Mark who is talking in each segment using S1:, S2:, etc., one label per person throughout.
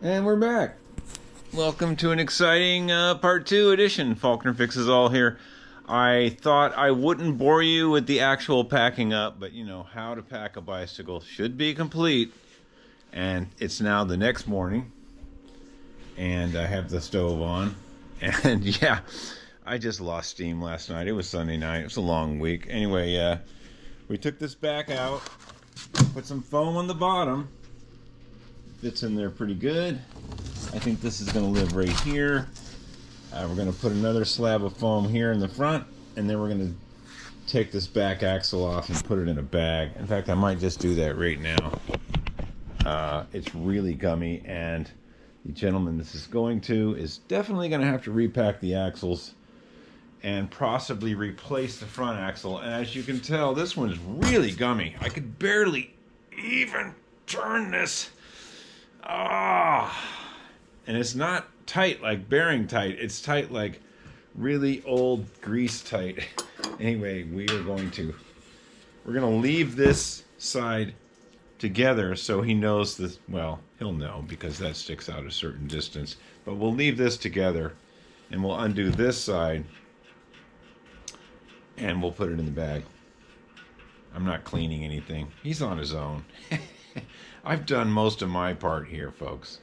S1: And we're back. Welcome to an exciting part 2 edition. Faulkner Fixes All here. I thought I wouldn't bore you with the actual packing up, but you know, how to pack a bicycle should be complete. And it's now the next morning, and I have the stove on. And yeah, I just lost steam last night. It was Sunday night. It was a long week. Anyway, we took this back out, put some foam on the bottom. Fits in there pretty good. I think this is going to live right here. We're going to put another slab of foam here in the front, and then we're going to take this back axle off and put it in a bag. In fact, I might just do that right now. It's really gummy, and the gentleman this is going to is definitely going to have to repack the axles and possibly replace the front axle. And as you can tell, this one's really gummy. I could barely even turn this. And it's not tight like bearing tight. It's tight like really old grease tight. Anyway, we're going to leave this side together so he knows this. Well, he'll know because that sticks out a certain distance. But we'll leave this together, and we'll undo this side, and we'll put it in the bag. I'm not cleaning anything. He's on his own. I've done most of my part here, folks.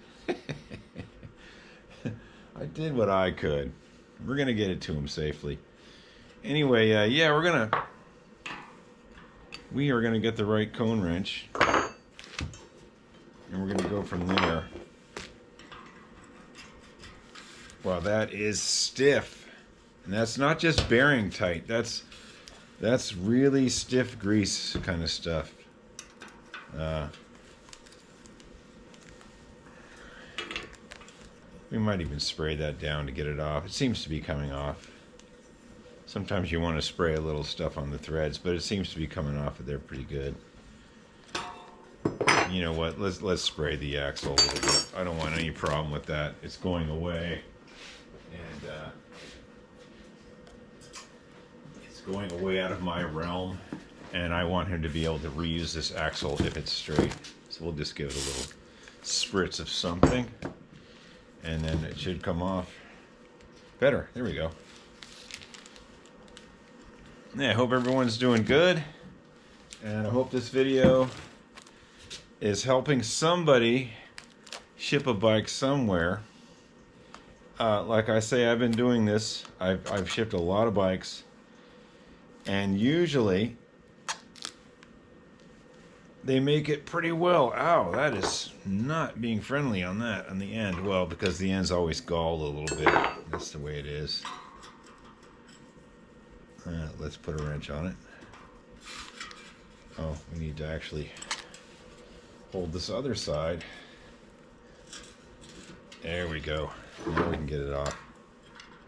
S1: I did what I could. We're going to get it to him safely. Anyway, yeah, we are going to get the right cone wrench. And we're going to go from there. Wow, that is stiff. And that's not just bearing tight. That's really stiff grease kind of stuff. We might even spray that down to get it off. It seems to be coming off. Sometimes you want to spray a little stuff on the threads, but it seems to be coming off of there pretty good. You know what? Let's spray the axle a little bit. I don't want any problem with that. It's going away, and it's going away out of my realm. And I want him to be able to reuse this axle if it's straight. So we'll just give it a little spritz of something. And then it should come off better. There we go. Yeah, I hope everyone's doing good. And I hope this video is helping somebody ship a bike somewhere. Like I say, I've been doing this. I've shipped a lot of bikes. And usually they make it pretty well. Ow, that is not being friendly on that, on the end. Well, because the end's always galled a little bit. That's the way it is. Let's put a wrench on it. Oh, we need to actually hold this other side. There we go. Now we can get it off.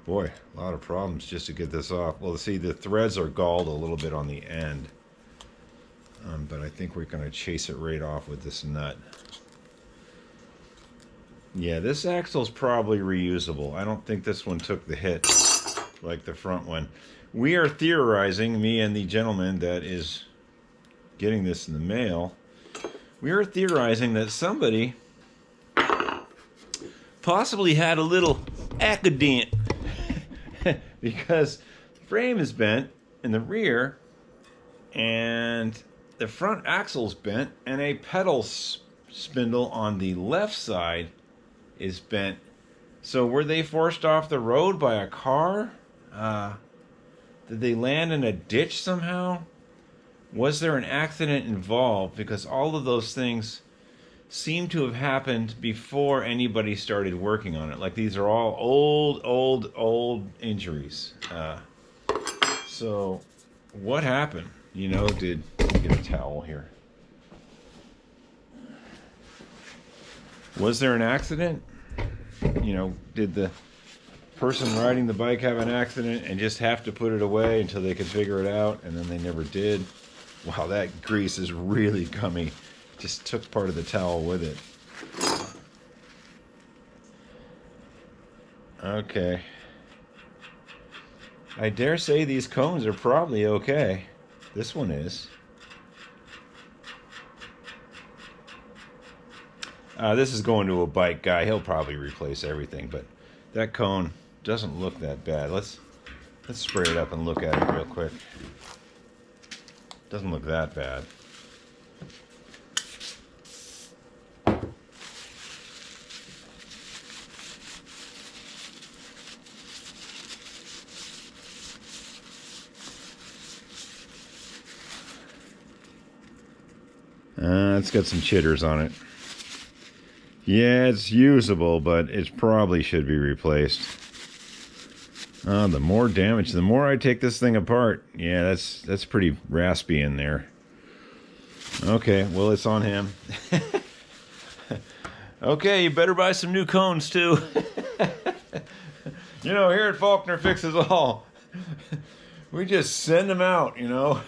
S1: Boy, a lot of problems just to get this off. Well, see, the threads are galled a little bit on the end. But I think we're going to chase it right off with this nut. Yeah, this axle's probably reusable. I don't think this one took the hit like the front one. We are theorizing, me and the gentleman that is getting this in the mail, we are theorizing that somebody possibly had a little accident because the frame is bent in the rear, and the front axle's bent, and a pedal spindle on the left side is bent. So were they forced off the road by a car? Did they land in a ditch somehow? Was there an accident involved? Because all of those things seem to have happened before anybody started working on it. Like, these are all old injuries. So what happened? You know, let me get a towel here. Was there an accident? You know, did the person riding the bike have an accident and just have to put it away until they could figure it out, and then they never did? Wow, that grease is really gummy. Just took part of the towel with it. Okay. I dare say these cones are probably okay. This one is. This is going to a bike guy. He'll probably replace everything, but that cone doesn't look that bad. Let's spray it up and look at it real quick. Doesn't look that bad. It's got some chitters on it. Yeah, it's usable, but it probably should be replaced. The more damage, the more I take this thing apart. Yeah, that's pretty raspy in there. Okay, well, it's on him. Okay, you better buy some new cones, too. You know, here at Faulkner Fixes All, we just send them out, you know.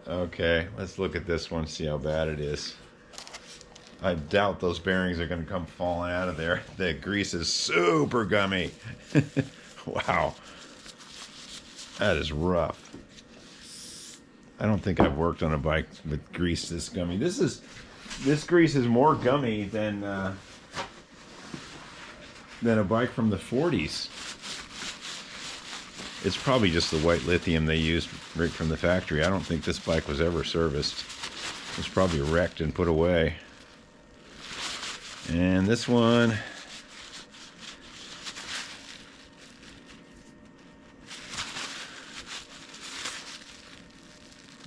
S1: Okay, let's look at this one, see how bad it is. I doubt those bearings are going to come falling out of there. The grease is super gummy. Wow. That is rough. I don't think I've worked on a bike with grease this gummy. This grease is more gummy than a bike from the 40s. It's probably just the white lithium they used right from the factory. I don't think this bike was ever serviced. It was probably wrecked and put away. And this one,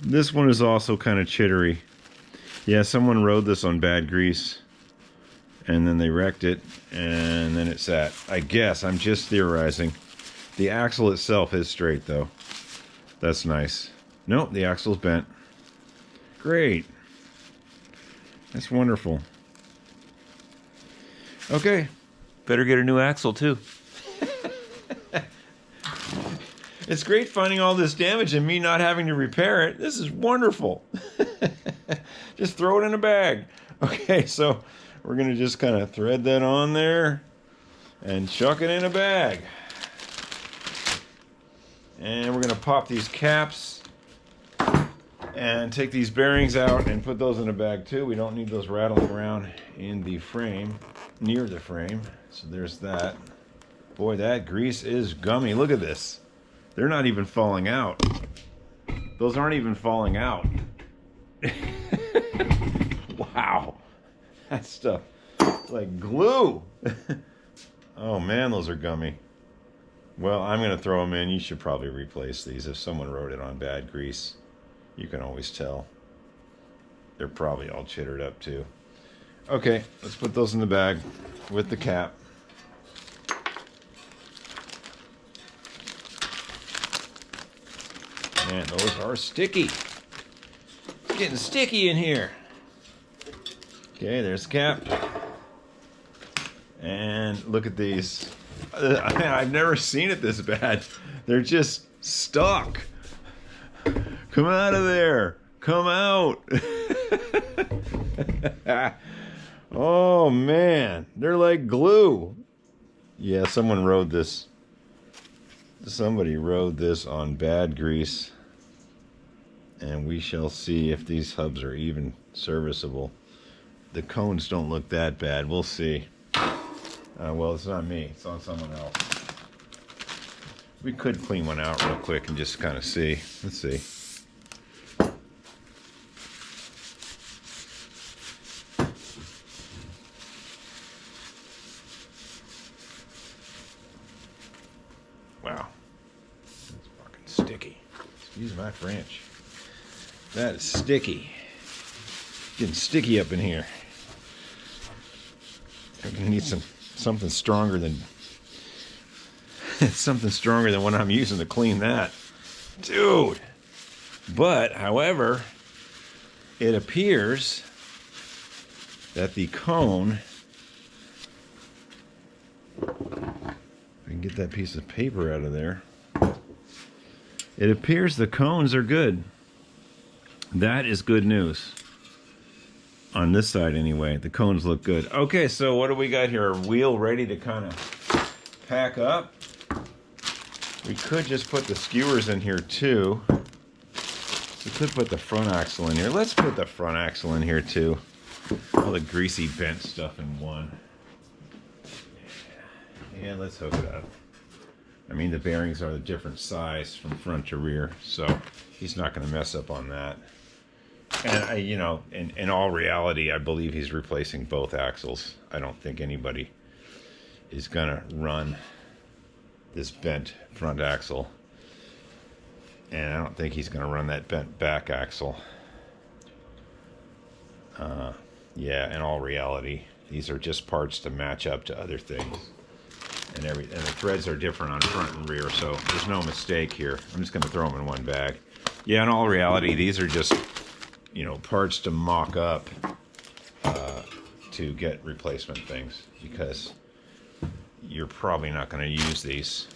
S1: is also kind of chittery. Yeah, someone rode this on bad grease, and then they wrecked it, and then it sat. I guess, I'm just theorizing. The axle itself is straight, though. That's nice. Nope, the axle's bent. Great. That's wonderful. Okay. Better get a new axle, too. It's great finding all this damage and me not having to repair it. This is wonderful. Just throw it in a bag. Okay, so we're going to just kind of thread that on there and chuck it in a bag. And we're going to pop these caps and take these bearings out and put those in a bag too. We don't need those rattling around in the frame, near the frame. So there's that. Boy, that grease is gummy. Look at this. They're not even falling out. Those aren't even falling out. Wow. That stuff is like glue. Oh man, those are gummy. Well, I'm going to throw them in. You should probably replace these. If someone wrote it on bad grease, you can always tell. They're probably all chittered up too. Okay, let's put those in the bag with the cap. Man, those are sticky. It's getting sticky in here. Okay, there's the cap. And look at these. I've never seen it this bad. They're just stuck. Come out of there. Come out. Oh, man. They're like glue. Yeah, someone rode this. Somebody rode this on bad grease. And we shall see if these hubs are even serviceable. The cones don't look that bad. We'll see. Well, it's not me. It's on someone else. We could clean one out real quick and just kind of see. Let's see. Wow. That's fucking sticky. Excuse my French. That is sticky. Getting sticky up in here. I'm gonna need something stronger than what I'm using to clean that, dude. But however, it appears that the cone, if I can get that piece of paper out of there, it appears the cones are good. That is good news. On this side anyway, the cones look good. Okay, so what do we got here? A wheel ready to kind of pack up. We could just put the skewers in here too to could put the front axle in here. Let's put the front axle in here too. All the greasy bent stuff in one. Yeah, let's hook it up. I mean, the bearings are a different size from front to rear, so he's not going to mess up on that. And you know, in all reality, I believe he's replacing both axles. I don't think anybody is going to run this bent front axle. And I don't think he's going to run that bent back axle. Yeah, in all reality, these are just parts to match up to other things. And the threads are different on front and rear, so there's no mistake here. I'm just going to throw them in one bag. Yeah, in all reality, these are just, you know, parts to mock up to get replacement things, because you're probably not going to use these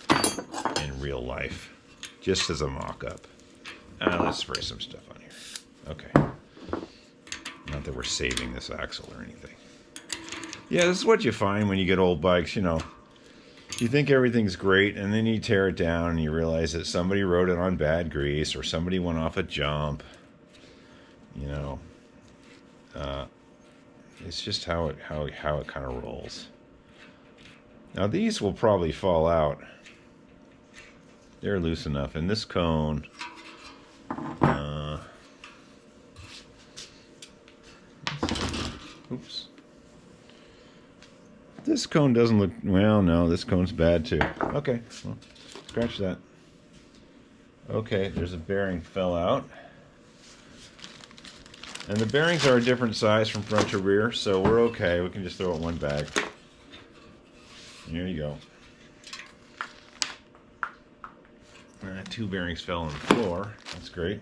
S1: in real life, just as a mock-up. Let's spray some stuff on here. Okay. Not that we're saving this axle or anything. Yeah, this is what you find when you get old bikes, you know. You think everything's great, and then you tear it down and you realize that somebody rode it on bad grease, or somebody went off a jump. You know, it's just how it kind of rolls. Now these will probably fall out. They're loose enough, and this cone, oops. This cone doesn't look, well, no, this cone's bad too. Okay, well, scratch that. Okay, there's a bearing fell out. And the bearings are a different size from front to rear, so we're okay. We can just throw it in one bag. Here you go. Two bearings fell on the floor. That's great.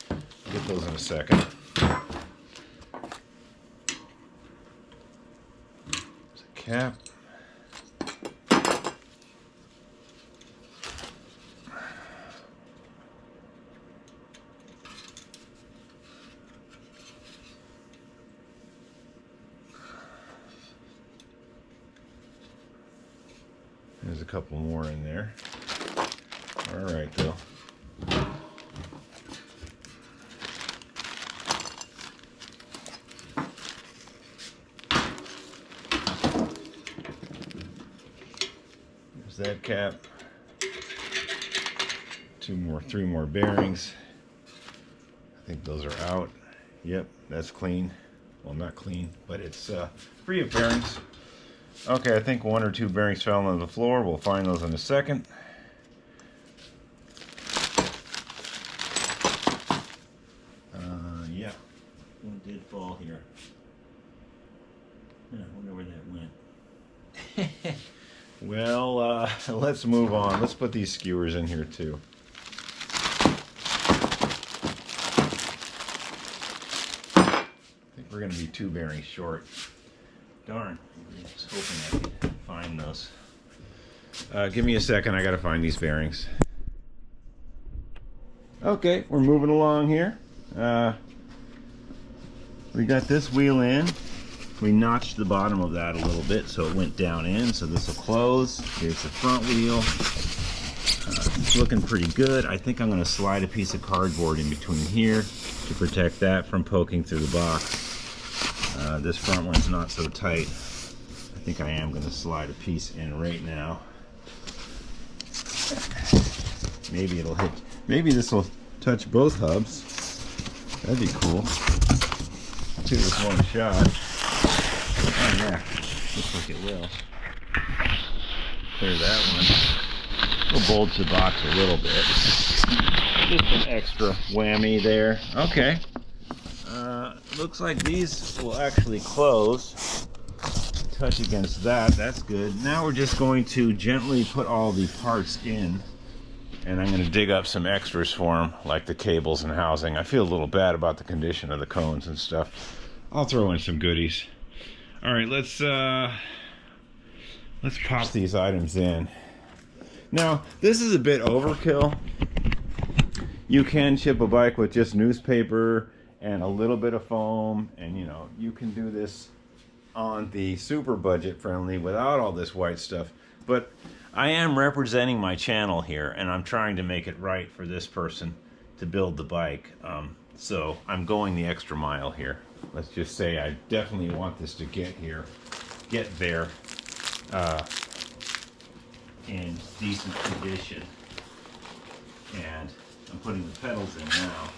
S1: I'll get those in a second. There's a cap. There's a couple more in there. All right, though. There's that cap. Three more bearings. I think those are out. Yep, that's clean. Well, not clean, but it's free of bearings. Okay, I think one or two bearings fell on the floor. We'll find those in a second. Yeah, one did fall here. I wonder where that went. Well, let's move on. Let's put these skewers in here too. I think we're going to be 2 bearings short. Darn, I was hoping I could find those. Give me a second, I gotta find these bearings. Okay, we're moving along here. We got this wheel in. We notched the bottom of that a little bit so it went down in, so this will close. Here's the front wheel. It's looking pretty good. I think I'm gonna slide a piece of cardboard in between here to protect that from poking through the box. This front one's not so tight. I think I am going to slide a piece in right now. Maybe it'll hit. Maybe this will touch both hubs. That'd be cool. Do this one shot. Oh yeah, looks like it will. Clear that one. We'll bulge the box a little bit. Just an extra whammy there. Okay. Looks like these will actually close. Touch against that. That's good. Now we're just going to gently put all the parts in, and I'm going to dig up some extras for them, like the cables and housing. I feel a little bad about the condition of the cones and stuff. I'll throw in some goodies. All right, let's pop these items in. Now, this is a bit overkill. You can chip a bike with just newspaper and a little bit of foam, and you know, you can do this on the super budget friendly without all this white stuff. But I am representing my channel here, and I'm trying to make it right for this person to build the bike. So I'm going the extra mile here. Let's just say I definitely want this to get there in decent condition. And I'm putting the pedals in now.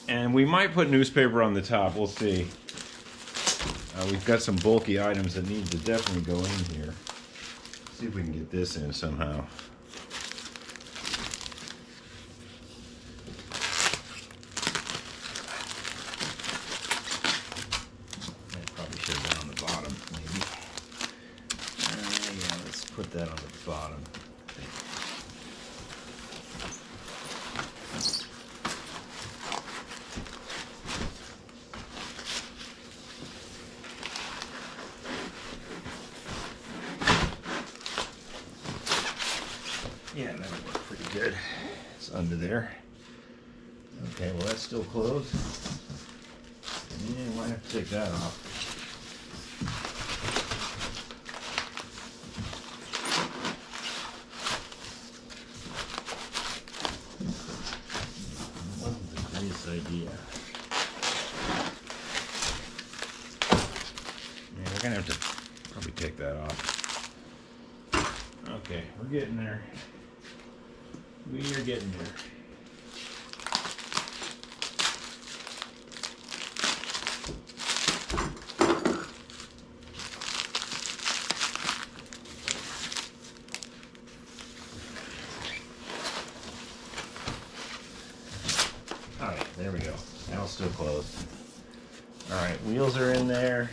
S1: And we might put newspaper on the top, we'll see. We've got some bulky items that need to definitely go in here. See if we can get this in somehow. That probably should have been on the bottom, maybe. Yeah, let's put that on the bottom. Yeah, that'll work pretty good. It's under there. Okay, well that's still closed. Yeah, might have to take that off. That wasn't the greatest idea. Yeah, we're gonna have to probably take that off. Okay, we're getting there. We are getting there. All right, there we go. Now it's still closed. All right, wheels are in there.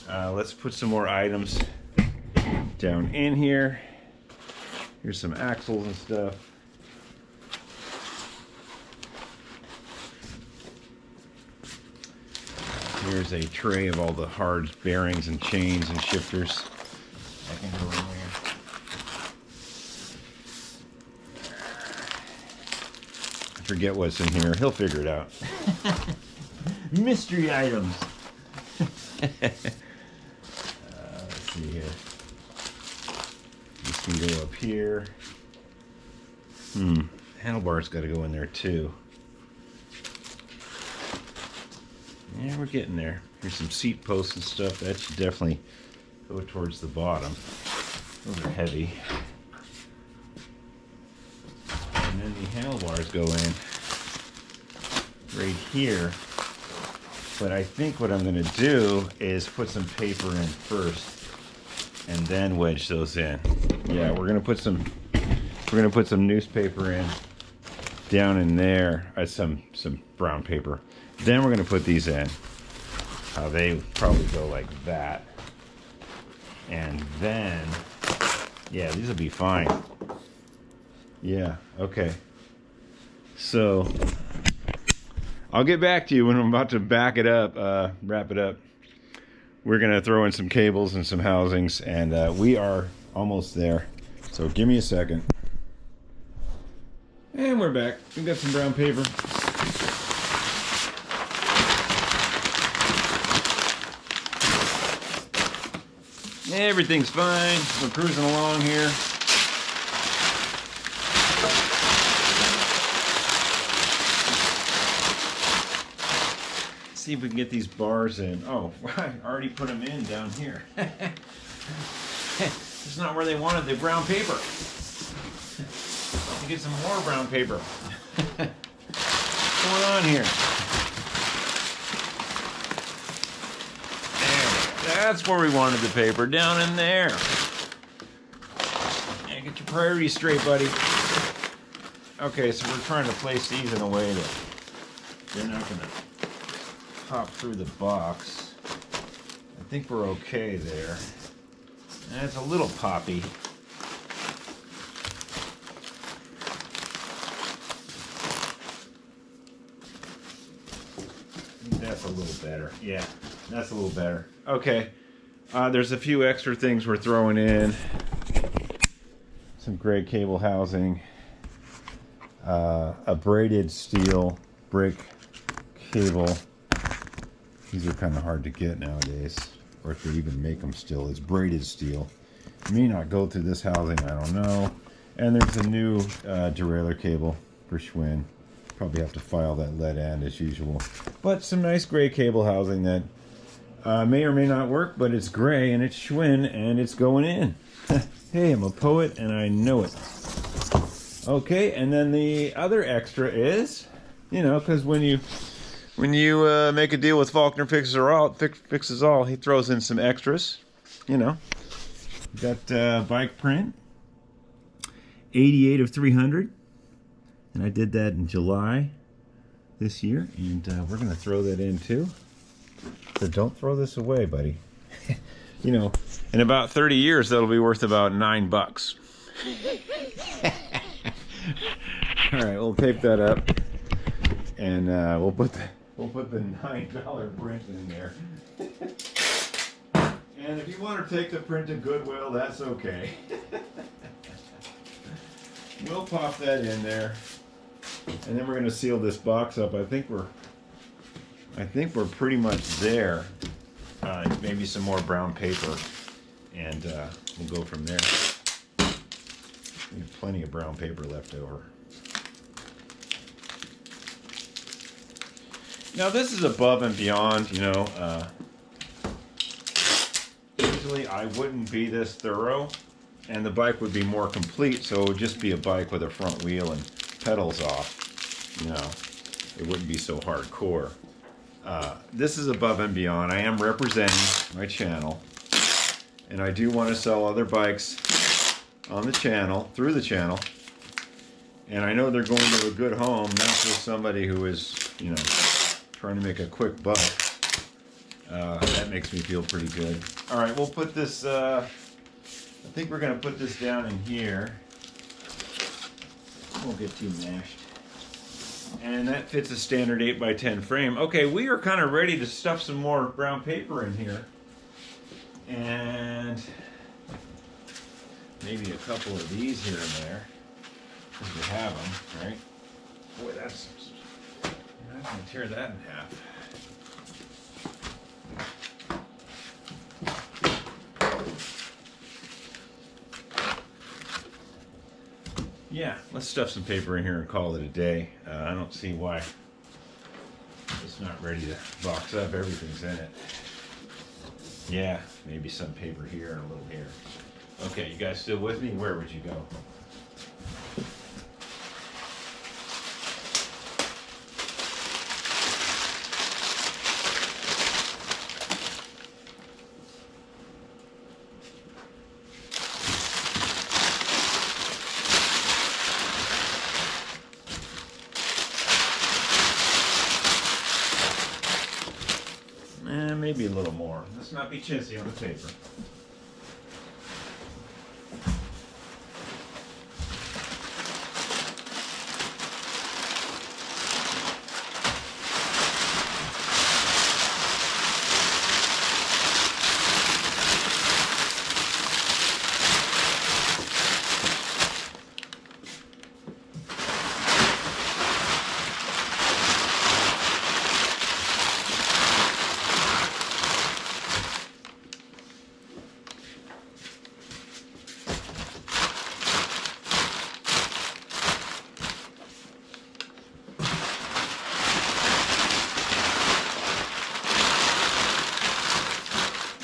S1: Let's put some more items down in here. Here's some axles and stuff. Here's a tray of all the hard bearings and chains and shifters. That can go in there. I forget what's in here. He'll figure it out. Mystery items. Let's see here. This can go up here. Handlebar's got to go in there too. Yeah, we're getting there. Here's some seat posts and stuff. That should definitely go towards the bottom. Those are heavy. And then the handlebars go in right here. But I think what I'm going to do is put some paper in first and then wedge those in. Yeah, we're going to put some newspaper in down in there. Some brown paper. Then we're going to put these in. They probably go like that. And then, yeah, these will be fine. Yeah, okay. So, I'll get back to you when I'm about to back it up, wrap it up. We're going to throw in some cables and some housings, and we are almost there. So give me a second. And we're back. We've got some brown paper. Everything's fine. We're cruising along here. See if we can get these bars in. Oh, I already put them in down here. It's not where they wanted the brown paper. Let's get some more brown paper. What's going on here? That's where we wanted the paper, down in there. Yeah, get your priorities straight, buddy. Okay, so we're trying to place these in a way that they're not going to pop through the box. I think we're okay there. And it's a little poppy. I think that's a little better. Yeah, that's a little better. Okay, there's a few extra things we're throwing in. Some gray cable housing, a braided steel brick cable. These are kind of hard to get nowadays, or if they even make them still. It's braided steel. It may not go through this housing, I don't know. And there's a new derailleur cable for Schwinn. Probably have to file that lead end as usual. But some nice gray cable housing that may or may not work, but it's gray and it's Schwinn and it's going in. Hey, I'm a poet and I know it. Okay, and then the other extra is, you know, because when you make a deal with Faulkner Fixes All, he throws in some extras. You know, got bike print, 88 of 300, and I did that in July this year, and we're gonna throw that in too. So don't throw this away, buddy. You know, in about 30 years, that'll be worth about $9. All right, we'll tape that up, and we'll put the $9 print in there. And if you want to take the print to Goodwill, that's okay. We'll pop that in there, and then we're going to seal this box up. I think we're pretty much there. Maybe some more brown paper, and we'll go from there. We have plenty of brown paper left over. Now this is above and beyond, you know. Usually I wouldn't be this thorough, and the bike would be more complete, so it would just be a bike with a front wheel and pedals off. You know, it wouldn't be so hardcore. This is above and beyond. I am representing my channel, and I do want to sell other bikes on the channel, through the channel, and I know they're going to a good home, not just somebody who is, you know, trying to make a quick buck. That makes me feel pretty good. All right, we'll put this, I think we're going to put this down in here. Won't get too mashed. And that fits a standard 8x10 frame. Okay, we are kind of ready to stuff some more brown paper in here. And maybe a couple of these here and there, if we have them, right? Boy, that's, I'm going to tear that in half. Yeah, let's stuff some paper in here and call it a day. I don't see why it's not ready to box up. Everything's in it. Yeah, maybe some paper here and a little here. Okay, you guys still with me? Where would you go? Maybe a little more. Let's not be chintzy on the paper.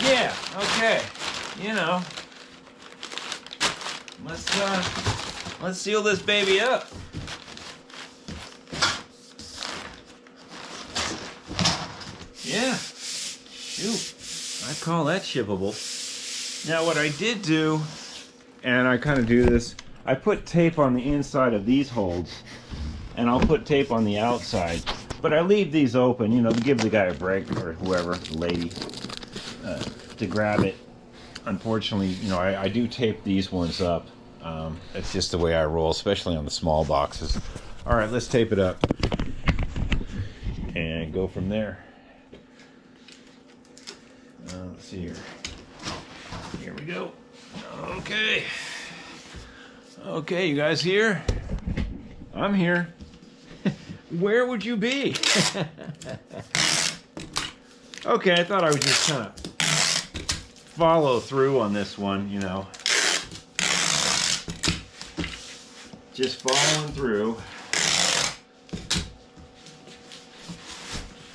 S1: Yeah, okay. You know, let's seal this baby up. Yeah. Shoot. I call that shippable. Now what I did do, and I kind of do this, I put tape on the inside of these holes, and I'll put tape on the outside. But I leave these open, you know, to give the guy a break, or whoever, the lady, to grab it. Unfortunately, you know, I do tape these ones up. It's just the way I roll, especially on the small boxes. All right, let's tape it up and go from there. Let's see here. Here we go. Okay. Okay, you guys here? I'm here. Where would you be? Okay, I thought I would just kind of follow through on this one, you know. Just following through.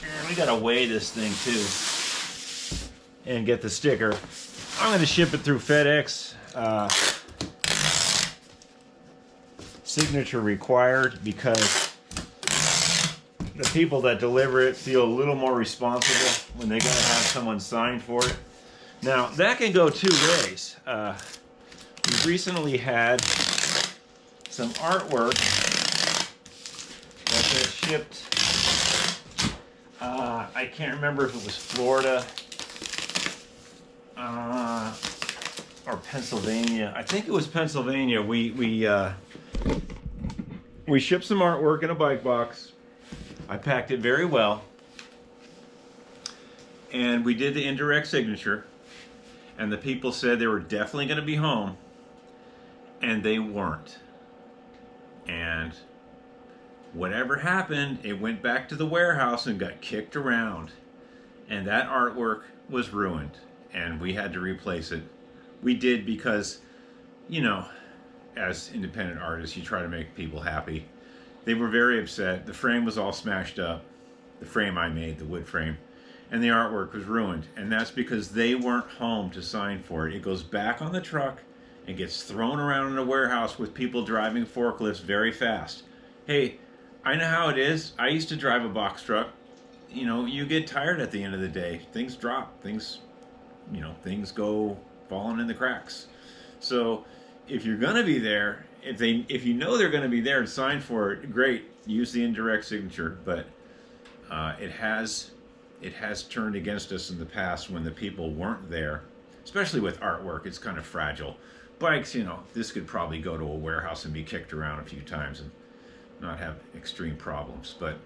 S1: And we gotta weigh this thing too and get the sticker. I'm gonna ship it through FedEx. Signature required, because the people that deliver it feel a little more responsible when they gotta have someone sign for it. Now that can go two ways. We recently had some artwork that was shipped. I can't remember if it was Florida or Pennsylvania. I think it was Pennsylvania. We shipped some artwork in a bike box. I packed it very well, and we did the indirect signature, and the people said they were definitely going to be home, and they weren't. And whatever happened, it went back to the warehouse and got kicked around, and that artwork was ruined, and we had to replace it. We did because, you know, as independent artists, you try to make people happy. They were very upset. The frame was all smashed up. The frame I made, the wood frame, and the artwork was ruined, and that's because they weren't home to sign for it. It goes back on the truck and gets thrown around in a warehouse with people driving forklifts very fast. Hey, I know how it is. I used to drive a box truck. You know, you get tired at the end of the day. Things drop. Things go falling in the cracks. So if you're gonna be there, if you know they're gonna be there and sign for it, great. Use the indirect signature. But it has turned against us in the past when the people weren't there, especially with artwork. It's kind of fragile. Bikes, you know, this could probably go to a warehouse and be kicked around a few times and not have extreme problems. But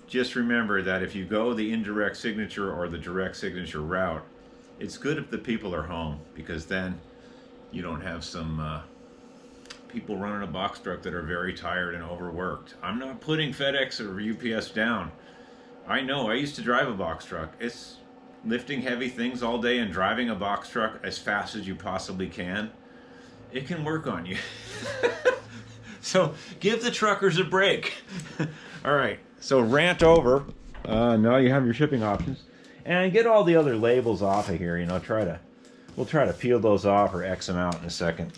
S1: just remember that if you go the indirect signature or the direct signature route, it's good if the people are home, because then you don't have some people running a box truck that are very tired and overworked. I'm not putting FedEx or UPS down. I know, I used to drive a box truck. It's lifting heavy things all day and driving a box truck as fast as you possibly can. It can work on you. So give the truckers a break. All right, so rant over. Now you have your shipping options. And get all the other labels off of here. You know, we'll try to peel those off or X them out in a second.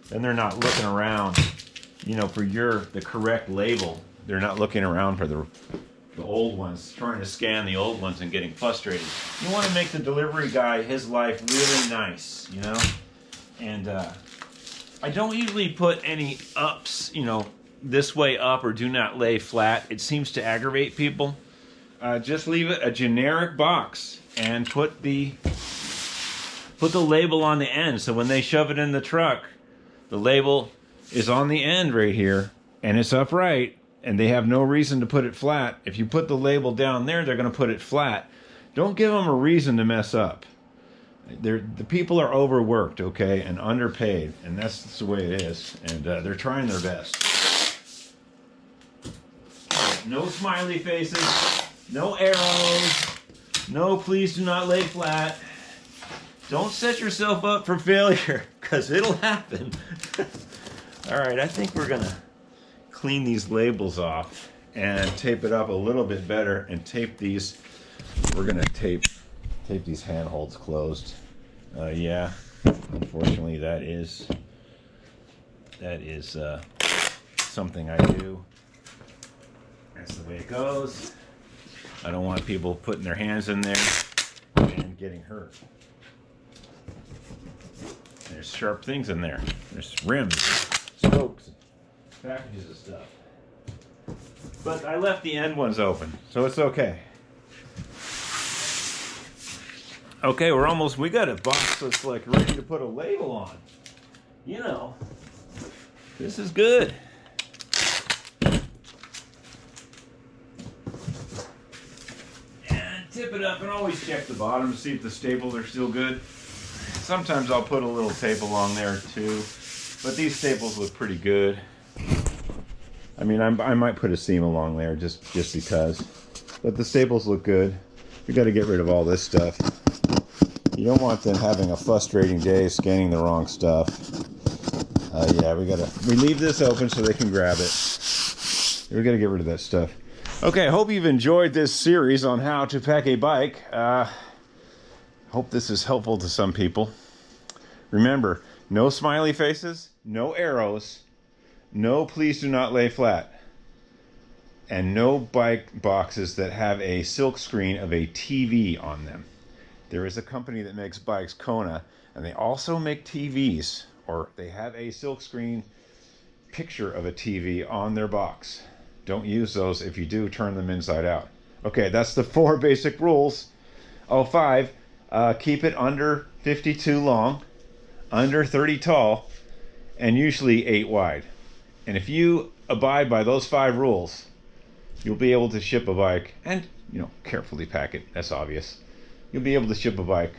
S1: Then they're not looking around, you know, for the correct label. They're not looking around for the old ones, trying to scan the old ones and getting frustrated. You want to make the delivery guy, his life really nice, you know? And I don't usually put any ups, you know, this way up or do not lay flat. It seems to aggravate people. Just leave it a generic box and put the label on the end. So when they shove it in the truck, the label is on the end right here and it's upright, and they have no reason to put it flat. If you put the label down there, they're going to put it flat. Don't give them a reason to mess up. The people are overworked, okay, and underpaid, and that's the way it is. And they're trying their best. No smiley faces, no arrows, no please do not lay flat. Don't set yourself up for failure, because it'll happen. All right, I think we're gonna clean these labels off and tape it up a little bit better and tape these. We're gonna tape these handholds closed. Yeah, unfortunately that is something I do. That's the way it goes. I don't want people putting their hands in there and getting hurt. There's sharp things in there. There's rims, spokes, packages of stuff. But I left the end ones open, so it's okay. Okay, we got a box that's like ready to put a label on. You know, this is good. And tip it up and always check the bottom to see if the staples are still good. Sometimes I'll put a little tape along there too, but these staples look pretty good. I mean, I might put a seam along there just because, but the staples look good. We got to get rid of all this stuff. You don't want them having a frustrating day scanning the wrong stuff. Yeah, we leave this open so they can grab it. We gotta get rid of that stuff. Okay, I hope you've enjoyed this series on how to pack a bike. Hope this is helpful to some people. Remember, no smiley faces, no arrows, no please do not lay flat, and no bike boxes that have a silk screen of a TV on them. There is a company that makes bikes, Kona, and they also make TVs, or they have a silk screen picture of a TV on their box. Don't use those. If you do, turn them inside out. Okay, that's the 4 basic rules. 5, keep it under 52 long, under 30 tall, and usually 8 wide. And if you abide by those 5 rules, you'll be able to ship a bike, and carefully pack it. That's obvious. You'll be able to ship a bike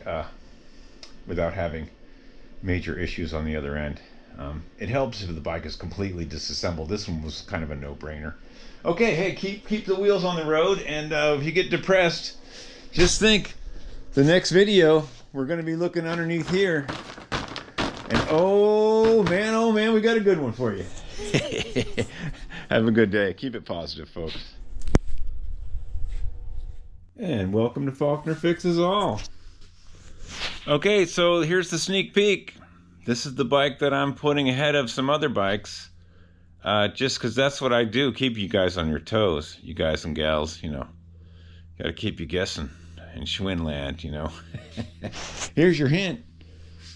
S1: without having major issues on the other end. It helps if the bike is completely disassembled. This one was kind of a no-brainer. Okay, hey, keep the wheels on the road, and if you get depressed, just think, the next video, we're going to be looking underneath here, and oh man, we got a good one for you. Have a good day. Keep it positive, folks. And welcome to Faulkner Fixes All. Okay, so here's the sneak peek. This is the bike that I'm putting ahead of some other bikes. Just because that's what I do, keep you guys on your toes, you guys and gals, Gotta keep you guessing in Schwinn-land, Here's your hint.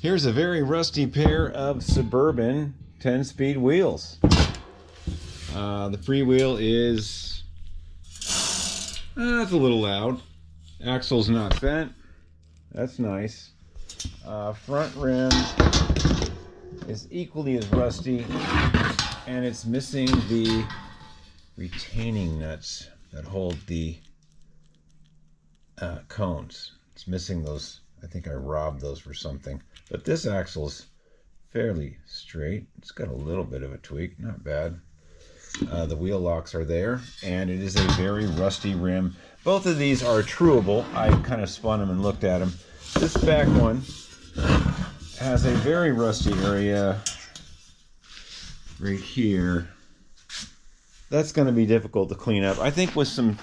S1: Here's a very rusty pair of Suburban 10-speed wheels. The freewheel is... it's a little loud. Axle's not bent. That's nice. Front rim is equally as rusty, and it's missing the retaining nuts that hold the cones. It's missing those. I think I robbed those for something. But this axle's fairly straight. It's got a little bit of a tweak, not bad. The wheel locks are there, and it is a very rusty rim. Both of these are trueable. I kind of spun them and looked at them. This back one has a very rusty area right here. That's going to be difficult to clean up. I think with some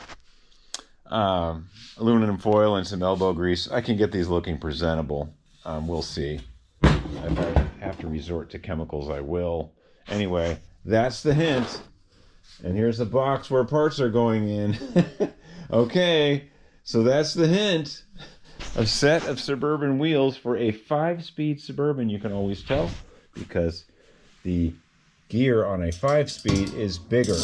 S1: aluminum foil and some elbow grease, I can get these looking presentable. We'll see. If I have to resort to chemicals, I will. Anyway, that's the hint. And here's the box where parts are going in. Okay, so that's the hint. A set of Suburban wheels for a 5-speed Suburban. You can always tell because the gear on a 5-speed is bigger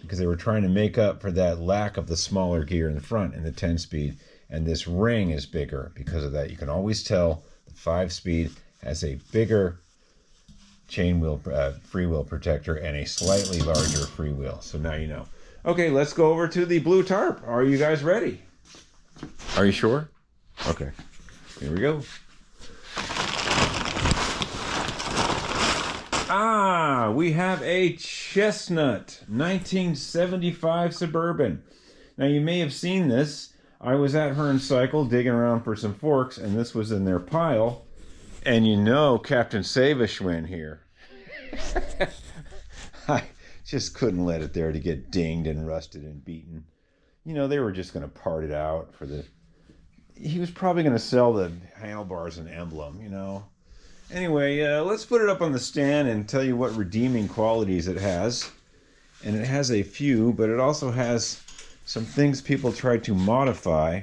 S1: because they were trying to make up for that lack of the smaller gear in the front in the 10-speed. And this ring is bigger because of that. You can always tell the 5-speed has a bigger chain wheel, freewheel protector and a slightly larger freewheel. So now you know. Okay, let's go over to the blue tarp. Are you guys ready? Are you sure? Okay, here we go. We have a Chestnut 1975 Suburban. Now you may have seen this. I was at Hearn Cycle digging around for some forks, and this was in their pile. And Captain Save-A-Schwinn here. I just couldn't let it there to get dinged and rusted and beaten. They were just going to part it out for the... He was probably going to sell the handlebars and emblem, Anyway, let's put it up on the stand and tell you what redeeming qualities it has. And it has a few, but it also has some things people tried to modify.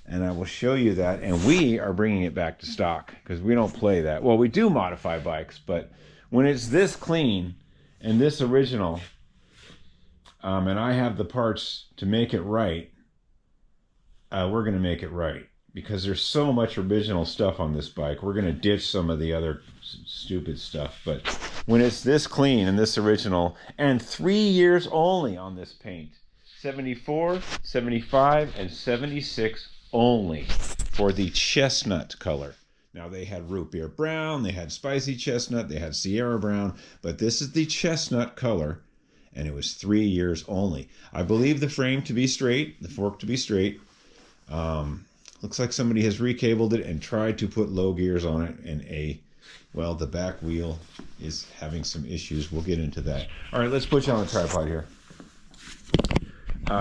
S1: And I will show you that. And we are bringing it back to stock because we don't play that. Well, we do modify bikes, but when it's this clean and this original, and I have the parts to make it right, we're going to make it right. Because there's so much original stuff on this bike. We're going to ditch some of the other stupid stuff. But when it's this clean and this original, and 3 years only on this paint, 74, 75, and 76 only for the chestnut color. Now they had root beer brown, they had spicy chestnut, they had Sierra brown, but this is the chestnut color, and it was 3 years only. I believe the frame to be straight, the fork to be straight. Looks like somebody has recabled it and tried to put low gears on it in a Well, the back wheel is having some issues. We'll get into that. All right, let's put you on the tripod here.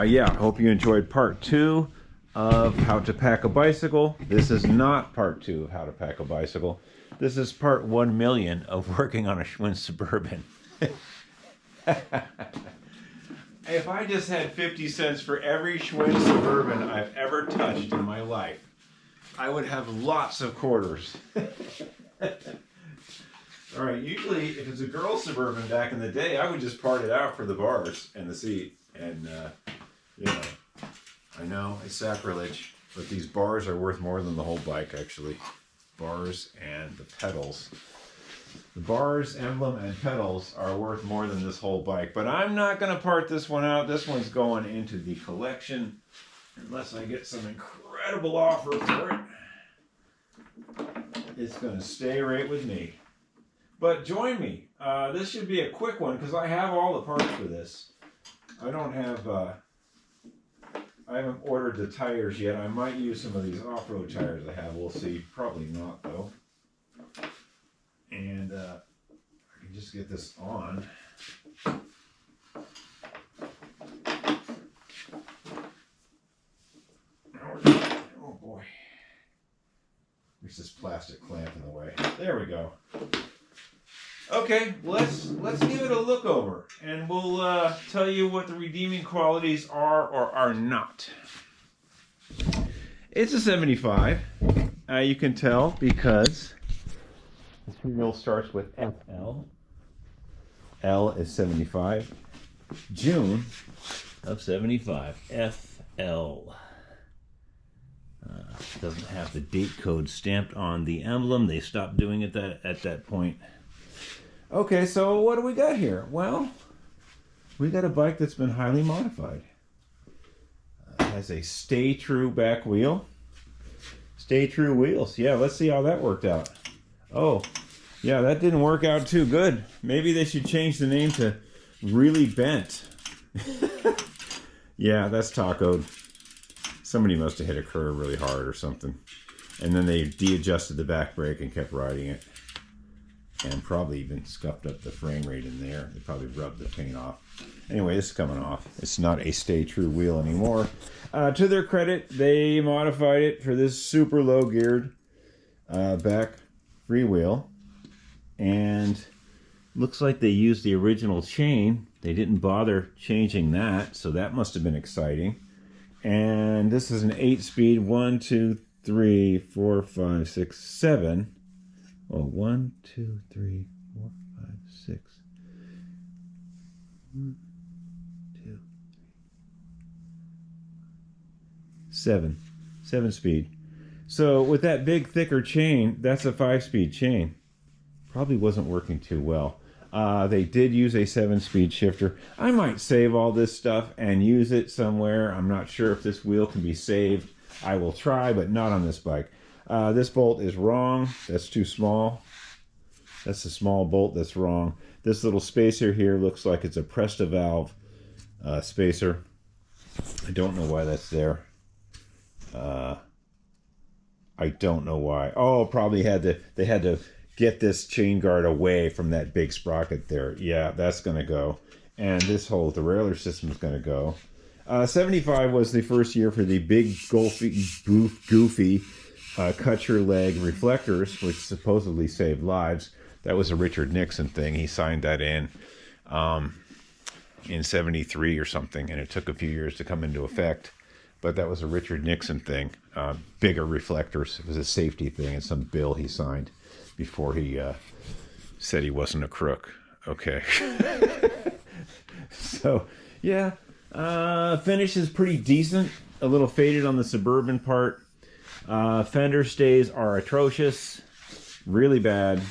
S1: Yeah, hope you enjoyed part 2 of how to pack a bicycle. This is not part 2 of how to pack a bicycle. This is part 1,000,000 of working on a Schwinn Suburban. If I just had 50 cents for every Schwinn Suburban I've ever touched in my life, I would have lots of quarters. All right, usually if it's a girl Suburban back in the day, I would just part it out for the bars and the seat. And, you know, I know it's sacrilege, but these bars are worth more than the whole bike, actually. Bars and the pedals. The bars, emblem, and pedals are worth more than this whole bike. But I'm not going to part this one out. This one's going into the collection unless I get some incredible offer for it. It's going to stay right with me. But join me. This should be a quick one because I have all the parts for this. I don't have, I haven't ordered the tires yet. I might use some of these off-road tires I have. We'll see. Probably not, though. And I can just get this on. Oh boy. There's this plastic clamp in the way. There we go. Okay, let's give it a look over, and we'll tell you what the redeeming qualities are or are not. It's a 75. You can tell because this wheel starts with FL. L is 75. June of 75. FL. Doesn't have the date code stamped on the emblem. They stopped doing it at that point. Okay, so what do we got here? Well, we got a bike that's been highly modified. It has a stay true back wheel. Stay true wheels. Yeah, let's see how that worked out. Oh, yeah, that didn't work out too good. Maybe they should change the name to Really Bent. Yeah, that's tacoed. Somebody must have hit a curve really hard or something. And then they de-adjusted the back brake and kept riding it. And probably even scuffed up the frame rate in there. They probably rubbed the paint off. Anyway, this is coming off. It's not a stay true wheel anymore. To their credit, they modified it for this super low geared back freewheel. And looks like they used the original chain. They didn't bother changing that, so that must have been exciting. And this is an 8-speed, 1, 2, 3, 4, 5, 6, 7. Oh, 1, 2, 3, 4, 5, 6. 1, 2, 7. 7-speed. So with that big, thicker chain, that's a 5-speed chain. Probably wasn't working too well. They did use a 7-speed shifter. I might save all this stuff and use it somewhere. I'm not sure if this wheel can be saved. I will try, but not on this bike. This bolt is wrong. That's too small. That's a small bolt that's wrong. This little spacer here looks like it's a Presta valve spacer. I don't know why that's there. I don't know why. Oh, probably they had to get this chain guard away from that big sprocket there. Yeah, that's going to go. And this whole derailleur system is going to go. 75 was the first year for the big goofy cut your leg reflectors, which supposedly saved lives. That was a Richard Nixon thing. He signed that in 73 or something, and it took a few years to come into effect. But that was a Richard Nixon thing. Bigger reflectors. It was a safety thing and some bill he signed before he said he wasn't a crook. Okay. So, yeah. Finish is pretty decent. A little faded on the Suburban part. Fender stays are atrocious. Really bad.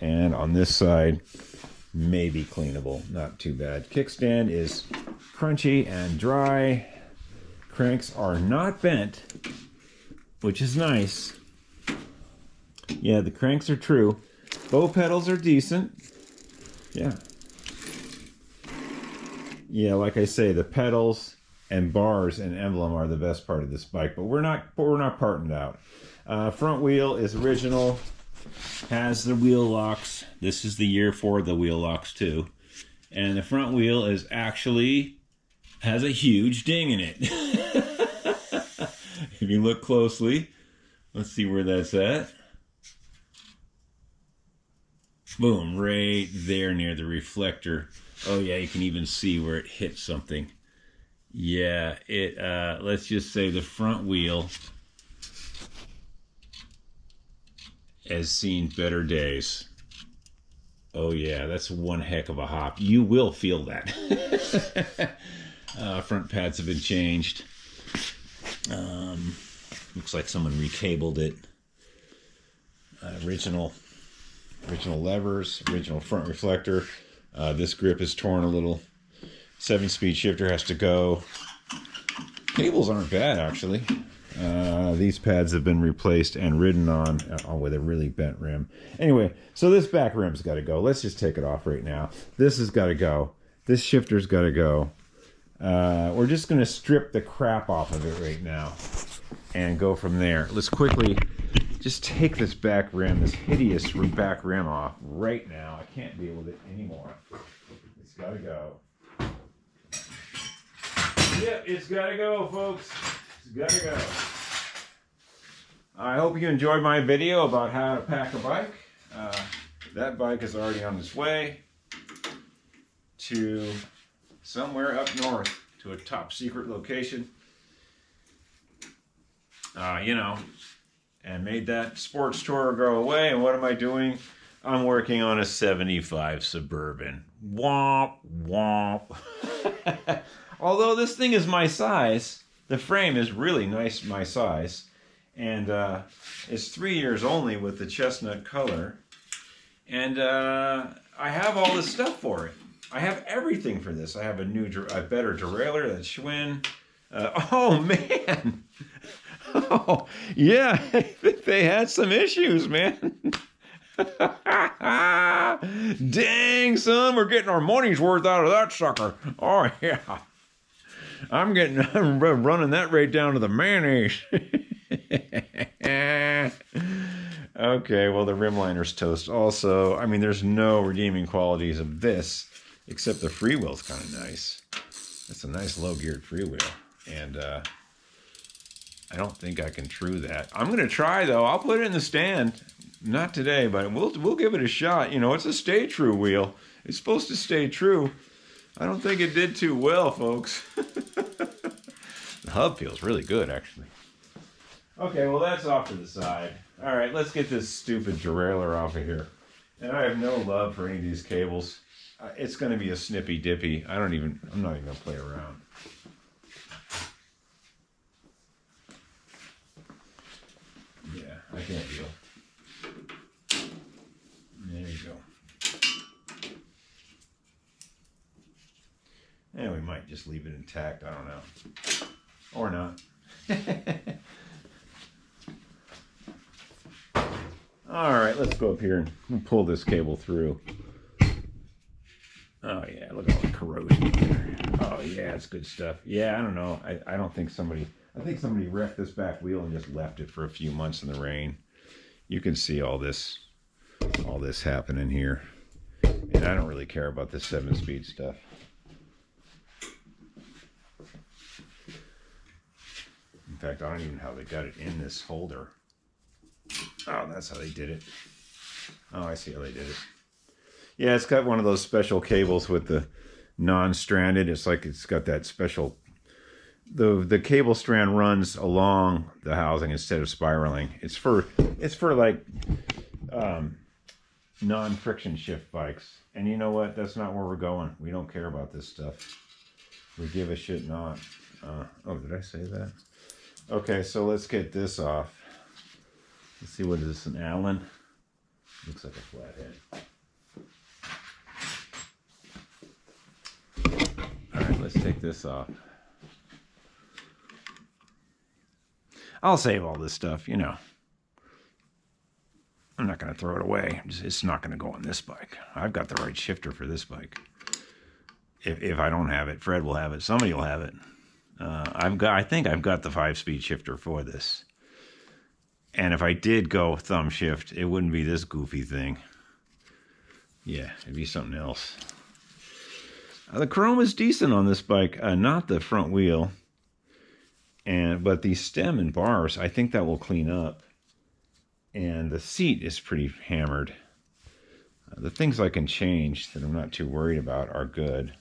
S1: And on this side, maybe cleanable. Not too bad. Kickstand is crunchy and dry. Cranks are not bent, which is nice. Yeah, the cranks are true. Bow pedals are decent. Yeah. Yeah, like I say, the pedals and bars and emblem are the best part of this bike, but we're not parting it out. Front wheel is original. has the wheel locks. This is the year for the wheel locks too. And the front wheel is actually has a huge ding in it. If you look closely, let's see where that's at. Boom, right there near the reflector. Oh yeah, you can even see where it hit something. Yeah, it let's just say the front wheel has seen better days. Oh yeah, that's one heck of a hop. You will feel that. Front pads have been changed. Looks like someone recabled it. Original levers, original front reflector. This grip is torn a little. 7-speed shifter has to go. Cables aren't bad, actually. These pads have been replaced and ridden on with a really bent rim. Anyway, so this back rim's got to go. Let's just take it off right now. This has got to go. This shifter's got to go. We're just going to strip the crap off of it right now and go from there. Let's quickly just take this back rim, this hideous back rim off right now. I can't deal with it anymore. It's got to go. Yep, it's got to go, folks. It's got to go. I hope you enjoyed my video about how to pack a bike. That bike is already on its way to somewhere up north, to a top secret location. You know, and made that sports tour go away. And what am I doing? I'm working on a 75 Suburban. Womp, womp. Although this thing is my size, the frame is really nice, my size. And it's 3 years only with the chestnut color. And I have all this stuff for it. I have everything for this. I have a better derailleur, that's Schwinn. Oh, man. Oh, yeah, they had some issues, man. Dang, son, we're getting our money's worth out of that sucker. Oh, yeah. I'm running that right down to the mayonnaise. Okay, well, the rim liner's toast also. I mean, there's no redeeming qualities of this, except the freewheel's kind of nice. It's a nice low-geared freewheel. And I don't think I can true that. I'm going to try, though. I'll put it in the stand. Not today, but we'll give it a shot. You know, it's a stay true wheel. It's supposed to stay true. I don't think it did too well, folks. The hub feels really good, actually. Okay, well, that's off to the side. All right, let's get this stupid derailleur off of here. And I have no love for any of these cables. It's going to be a snippy dippy. I'm not even going to play around. Yeah, I can't deal. There you go. And we might just leave it intact. I don't know. Or not. All right, let's go up here and pull this cable through. Oh, yeah, look at all the corrosion there. Oh, yeah, it's good stuff. Yeah, I don't know. I don't think somebody... I think somebody wrecked this back wheel and just left it for a few months in the rain. You can see all this happening here. And I don't really care about this 7-speed stuff. In fact, I don't even know how they got it in this holder. Oh, that's how they did it. Oh, I see how they did it. Yeah, it's got one of those special cables with the non-stranded. It's like it's got that special... The cable strand runs along the housing instead of spiraling. It's for like non-friction shift bikes. And you know what? That's not where we're going. We don't care about this stuff. We give a shit not. Oh, did I say that? Okay, so let's get this off. Let's see, what is this, an Allen? Looks like a flathead. All right, let's take this off. I'll save all this stuff, you know. I'm not going to throw it away. It's not going to go on this bike. I've got the right shifter for this bike. If I don't have it, Fred will have it. Somebody will have it. I think I've got the 5-speed shifter for this. And if I did go thumb shift, it wouldn't be this goofy thing. Yeah, it'd be something else. The chrome is decent on this bike, not the front wheel. But the stem and bars, I think that will clean up. And the seat is pretty hammered. The things I can change that I'm not too worried about are good.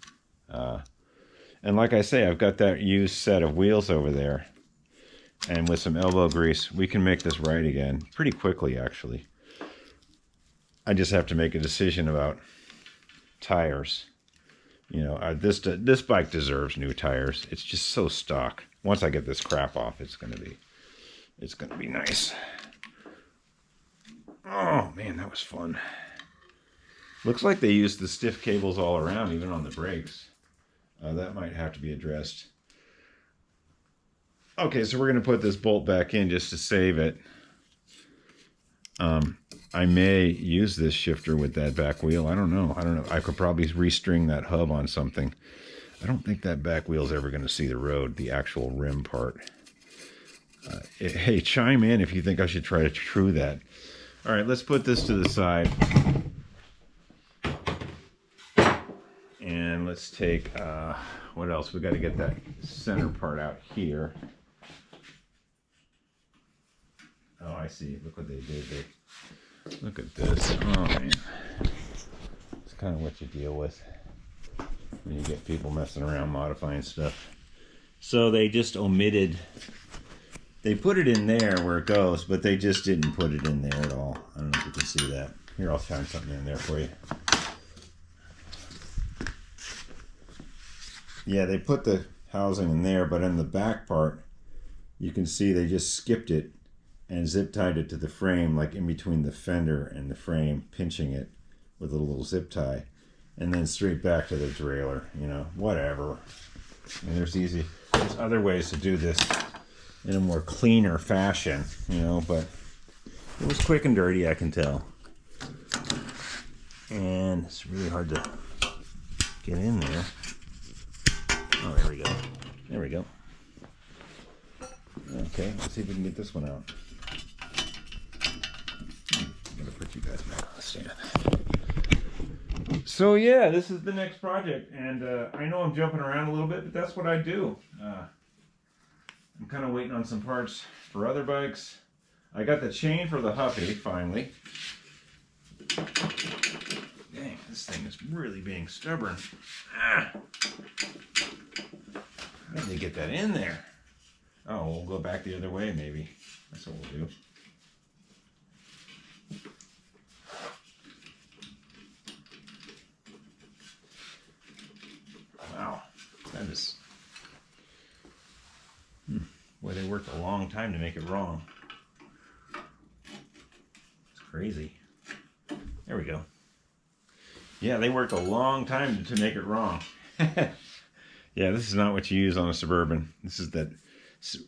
S1: And like I say, I've got that used set of wheels over there. And with some elbow grease, we can make this right again pretty quickly, actually. I just have to make a decision about tires. You know, this bike deserves new tires. It's just so stock. Once I get this crap off, it's gonna be nice. Oh man, that was fun. Looks like they used the stiff cables all around, even on the brakes. That might have to be addressed. Okay, so we're gonna put this bolt back in just to save it. I may use this shifter with that back wheel. I don't know. I could probably restring that hub on something. I don't think that back wheel is ever going to see the road, the actual rim part. Hey, chime in if you think I should try to true that. All right, let's put this to the side. And let's take, what else? We got to get that center part out here. Oh, I see. Look what they did. Look at this. Oh, man. It's kind of what you deal with when you get people messing around modifying stuff. So they just omitted, they put it in there where it goes, but they just didn't put it in there at all. I don't know if you can see that. Here, I'll shine something in there for you. Yeah, they put the housing in there, but in the back part, you can see they just skipped it and zip tied it to the frame, like in between the fender and the frame, pinching it with a little zip tie, and then straight back to the derailleur. You know, whatever. I mean, there's other ways to do this in a more cleaner fashion, you know, but it was quick and dirty, I can tell. And it's really hard to get in there. Oh, there we go. There we go. Okay, let's see if we can get this one out. I'm gonna put you guys back on the stand. So yeah, this is the next project, and I know I'm jumping around a little bit, but that's what I do. I'm kind of waiting on some parts for other bikes. I got the chain for the Huffy finally. Dang, this thing is really being stubborn. Ah! How did they get that in there? Oh, we'll go back the other way maybe. That's what we'll do. Wow, that is... Boy, they worked a long time to make it wrong. It's crazy. There we go. Yeah, they worked a long time to make it wrong. Yeah, this is not what you use on a Suburban. This is that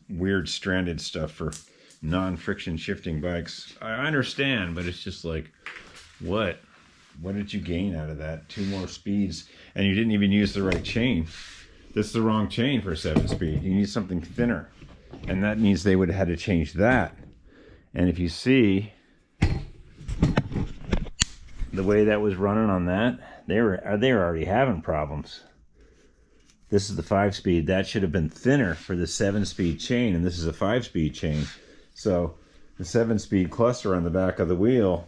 S1: weird stranded stuff for non-friction shifting bikes. I understand, but it's just like, what? What did you gain out of that? 2 more speeds, and you didn't even use the right chain. That's the wrong chain for a 7-speed. You need something thinner, and that means they would have had to change that. And if you see the way that was running on that, they were already having problems. This is the 5-speed. That should have been thinner for the 7-speed chain, and this is a 5-speed chain. So the 7-speed cluster on the back of the wheel,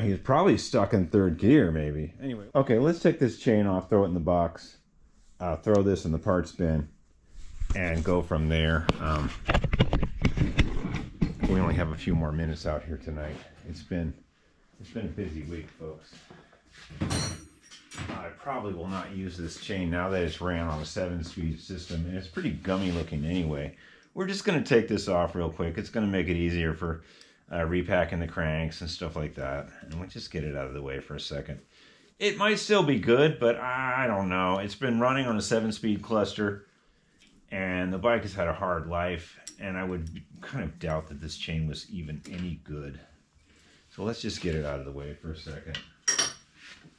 S1: he's probably stuck in 3rd gear, maybe. Anyway, okay, let's take this chain off, throw it in the box, throw this in the parts bin, and go from there. We only have a few more minutes out here tonight. It's been a busy week, folks. I probably will not use this chain now that it's ran on a 7-speed system, and it's pretty gummy looking anyway. We're just going to take this off real quick. It's going to make it easier for repacking the cranks and stuff like that. And we'll just get it out of the way for a second. It might still be good, but I don't know. It's been running on a 7-speed cluster, and the bike has had a hard life, and I would kind of doubt that this chain was even any good. So let's just get it out of the way for a second.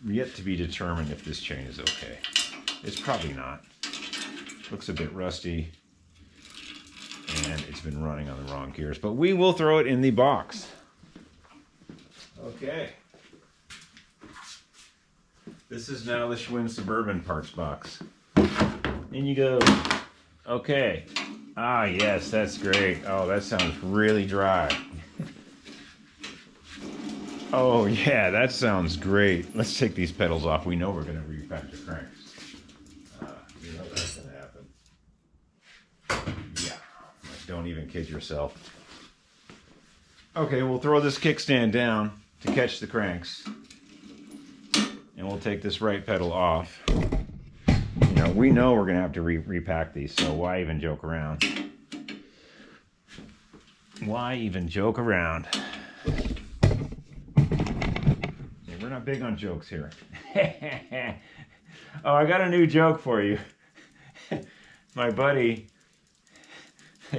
S1: Yet to be determined if this chain is okay. It's probably not. Looks a bit rusty. and it's been running on the wrong gears. But we will throw it in the box. Okay. This is now the Schwinn Suburban parts box. In you go. Okay. Ah, yes, that's great. Oh, that sounds really dry. Oh, yeah, that sounds great. Let's take these pedals off. We know we're going to repack the cranks. You know that's going to happen. Yeah. Don't even kid yourself. Okay, we'll throw this kickstand down to catch the cranks. And we'll take this right pedal off. You know, we know we're going to have to repack these, so why even joke around? Why even joke around? Yeah, we're not big on jokes here. Oh, I got a new joke for you. My buddy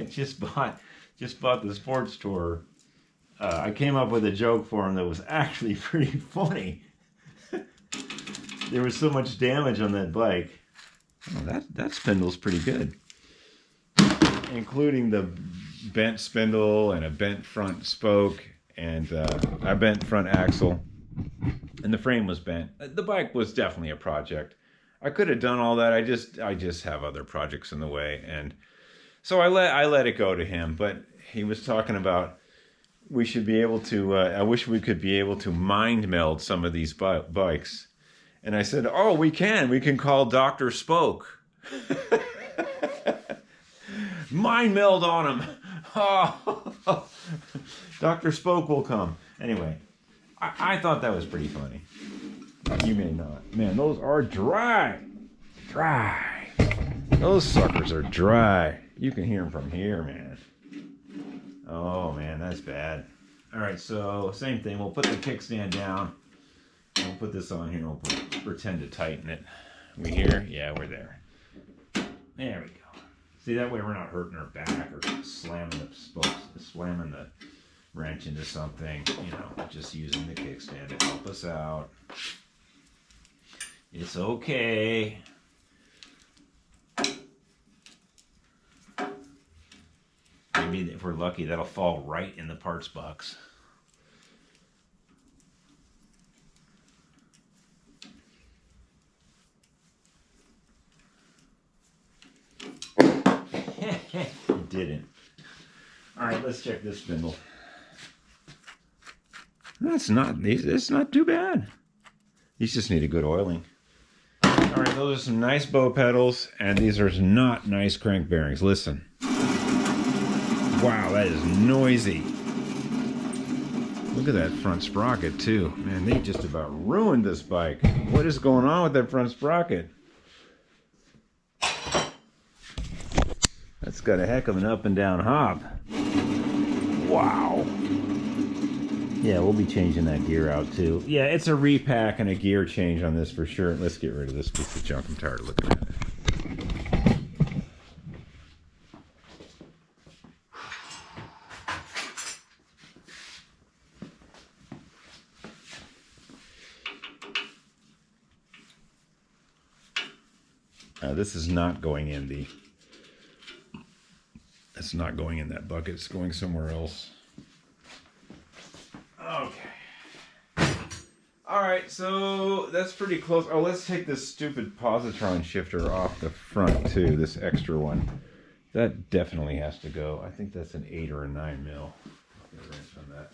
S1: just bought the sports tour. I came up with a joke for him that was actually pretty funny. There was so much damage on that bike. Oh, that spindle's pretty good. Including the bent spindle and a bent front spoke and a bent front axle. And the frame was bent. The bike was definitely a project. I could have done all that. I just have other projects in the way. And so I let it go to him. But he was talking about we should be able to, I wish we could be able to mind meld some of these bikes. And I said, oh, we can call Dr. Spoke. Mind meld on him. Oh, Dr. Spoke will come. Anyway, I thought that was pretty funny. You may not. Man, those are dry. Dry. Those suckers are dry. You can hear them from here, man. Oh, man, that's bad. All right, so same thing. We'll put the kickstand down. We'll put this on here. We'll pretend to tighten it. We here? Yeah, we're there. There we go. See, that way we're not hurting our back or slamming the spokes, slamming the wrench into something. You know, just using the kickstand to help us out. It's okay. Maybe if we're lucky, that'll fall right in the parts box. It didn't. All right, let's check this spindle. It's not too bad. These just need a good oiling. All right, those are some nice bow pedals, and these are not nice crank bearings. Listen. Wow, that is noisy. Look at that front sprocket too. Man, they just about ruined this bike. What is going on with that front sprocket? That's got a heck of an up and down hop. Wow. Yeah, we'll be changing that gear out too. Yeah, it's a repack and a gear change on this for sure. Let's get rid of this piece of junk. I'm tired of looking at it. This is not going in the... It's not going in that bucket. It's going somewhere else. Okay. All right, so that's pretty close. Oh, let's take this stupid positron shifter off the front too, this extra one. That definitely has to go. I think that's an 8 or a 9 mil. Get a wrench on that.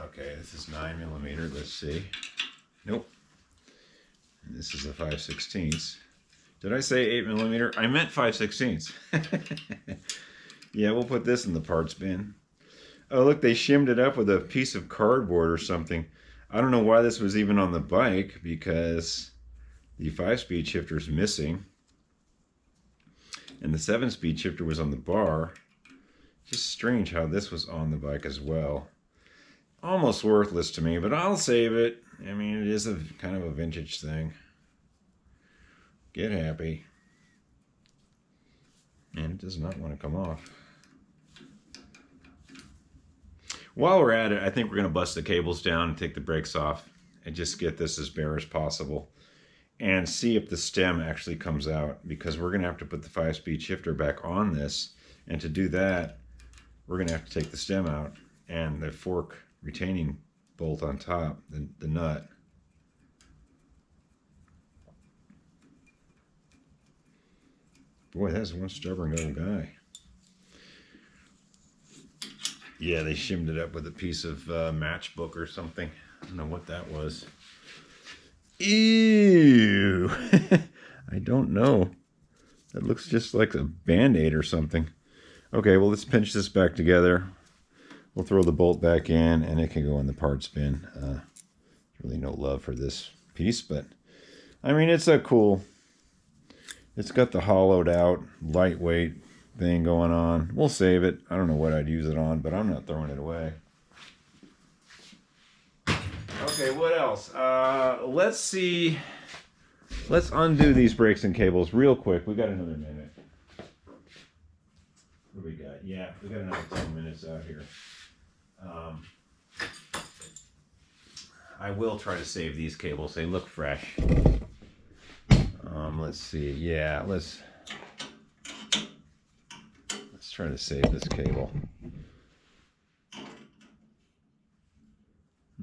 S1: Okay, this is 9 millimeter. Let's see. Nope. And this is a 5/16. Did I say 8 millimeter? I meant 5/16. Yeah, we'll put this in the parts bin. Oh, look, they shimmed it up with a piece of cardboard or something. I don't know why this was even on the bike, because the 5-speed shifter is missing. And the 7-speed shifter was on the bar. Just strange how this was on the bike as well. Almost worthless to me, but I'll save it. I mean, it is a kind of a vintage thing. Get happy. And it does not want to come off. While we're at it, I think we're going to bust the cables down and take the brakes off and just get this as bare as possible and see if the stem actually comes out, because we're going to have to put the 5-speed shifter back on this. And to do that, we're going to have to take the stem out and the fork retaining bolt on top, the nut. Boy, that's one stubborn little guy. Yeah, they shimmed it up with a piece of matchbook or something. I don't know what that was. Ew! I don't know. That looks just like a Band-Aid or something. Okay, well, let's pinch this back together. We'll throw the bolt back in, and it can go in the parts bin. Really no love for this piece, but I mean, it's a cool. It's got the hollowed out, lightweight thing going on. We'll save it. I don't know what I'd use it on, but I'm not throwing it away. Okay, what else? Let's see. Let's undo these brakes and cables real quick. We got another minute. What do we got? Yeah, we got another 10 minutes out here. I will try to save these cables. They look fresh. Let's see. Yeah, let's try to save this cable.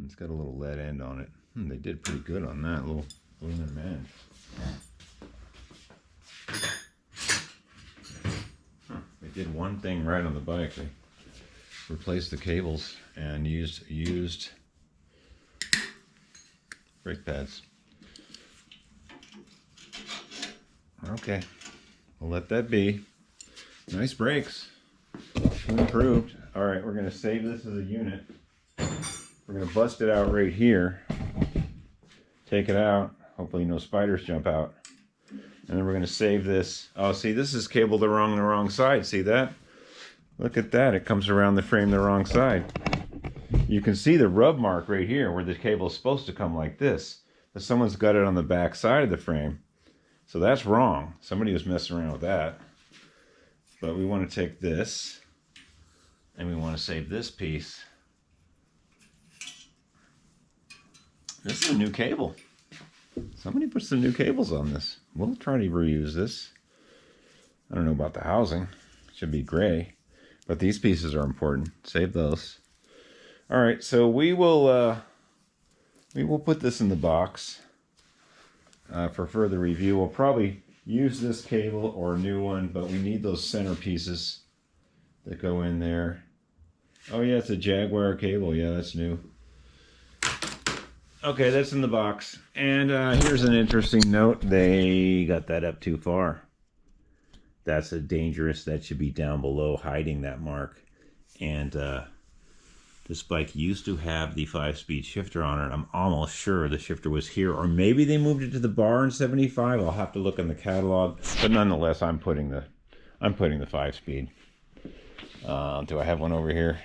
S1: It's got a little lead end on it. They did pretty good on that little aluminum end. They did one thing right on the bike. They replaced the cables and used brake pads. Okay, we'll let that be. Nice brakes. Improved. All right, we're going to save this as a unit. We're going to bust it out right here. Take it out. Hopefully no spiders jump out. And then we're going to save this. Oh, see, this is cabled the wrong side. See that? Look at that. It comes around the frame the wrong side. You can see the rub mark right here where the cable is supposed to come like this. But someone's got it on the back side of the frame. So that's wrong. Somebody was messing around with that. But we want to take this and we want to save this piece. This is a new cable. Somebody put some new cables on this. We'll try to reuse this. I don't know about the housing. It should be gray. But these pieces are important. Save those. All right, so we will put this in the box for further review. We'll probably use this cable or a new one, but we need those center pieces that go in there. Oh yeah, it's a Jaguar cable. Yeah, that's new. Okay, that's in the box. And here's an interesting note. They got that up too far. That's dangerous. That should be down below, hiding that mark. And this bike used to have the 5-speed shifter on it. I'm almost sure the shifter was here, or maybe they moved it to the bar in '75. I'll have to look in the catalog. But nonetheless, I'm putting the 5-speed. Do I have one over here?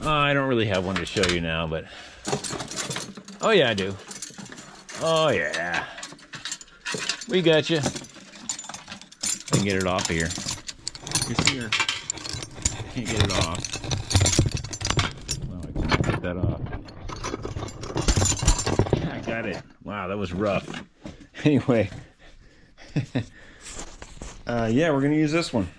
S1: I don't really have one to show you now, but oh yeah, I do. Oh yeah, we got you. I can get it off of here. It's here. I can't get it off. Well, I can't get that off. I got it. Wow, that was rough. Anyway, yeah, we're gonna use this one.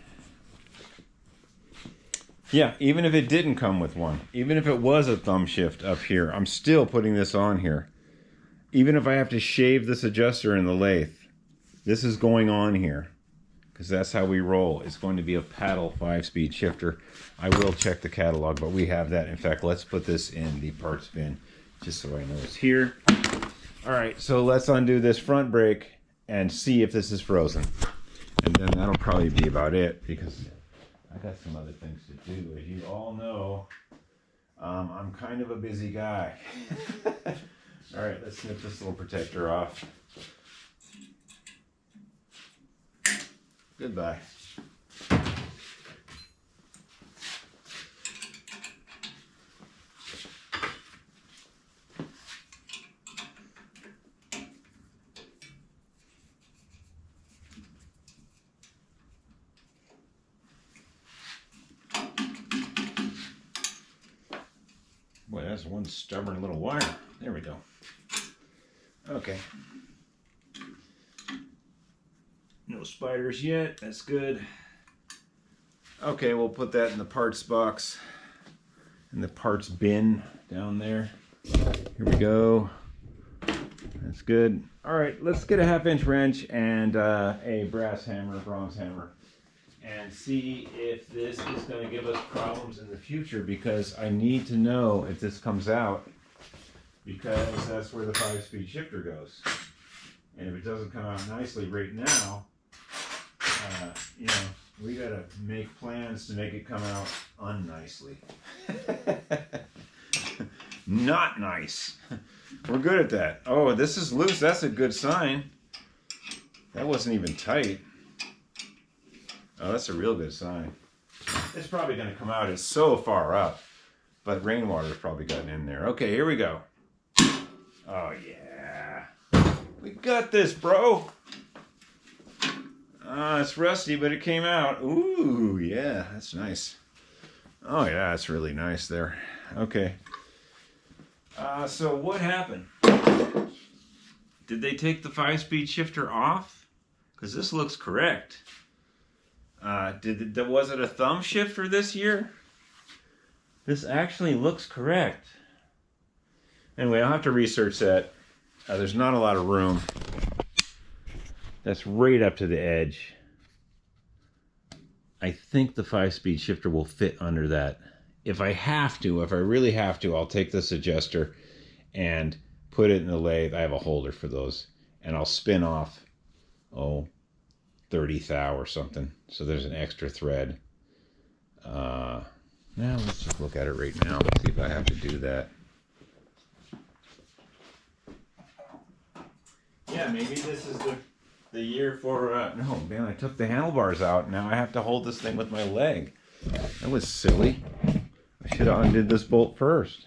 S1: Yeah, even if it didn't come with one, even if it was a thumb shift up here, I'm still putting this on here. Even if I have to shave this adjuster in the lathe, this is going on here because that's how we roll. It's going to be a paddle 5-speed shifter. I will check the catalog, but we have that. In fact, let's put this in the parts bin just so I know it's here. All right, so let's undo this front brake and see if this is frozen. And then that'll probably be about it because I got some other things to do. As you all know, I'm kind of a busy guy. All right, let's snip this little protector off. Goodbye. Boy, that's There's one stubborn little wire. There we go. Okay. No spiders yet. That's good. Okay, we'll put that in the parts box, in the parts bin down there. Here we go. That's good. All right, let's get a 1/2-inch wrench and a brass hammer, bronze hammer, and see if this is going to give us problems in the future, because I need to know if this comes out, because that's where the 5-speed shifter goes. And if it doesn't come out nicely right now, you know, we got to make plans to make it come out unnicely. Not nice. We're good at that. Oh, this is loose. That's a good sign. That wasn't even tight. Oh, that's a real good sign. It's probably going to come out. It's so far up, but rainwater's probably gotten in there. Okay, here we go. Oh, yeah. We got this, bro. It's rusty, but it came out. Ooh, yeah, that's nice. Oh, yeah, it's really nice there. Okay. So what happened? Did they take the 5-speed shifter off? Because this looks correct. Was it a thumb shifter this year? This actually looks correct. Anyway, I'll have to research that. There's not a lot of room. That's right up to the edge. I think the 5-speed shifter will fit under that. If I really have to, I'll take this adjuster and put it in the lathe. I have a holder for those. And I'll spin off, 30 thou or something. So there's an extra thread. Now let's just look at it right now. Let's see if I have to do that. Yeah, maybe this is the year for, no, man, I took the handlebars out. Now I have to hold this thing with my leg. That was silly. I should have undid this bolt first.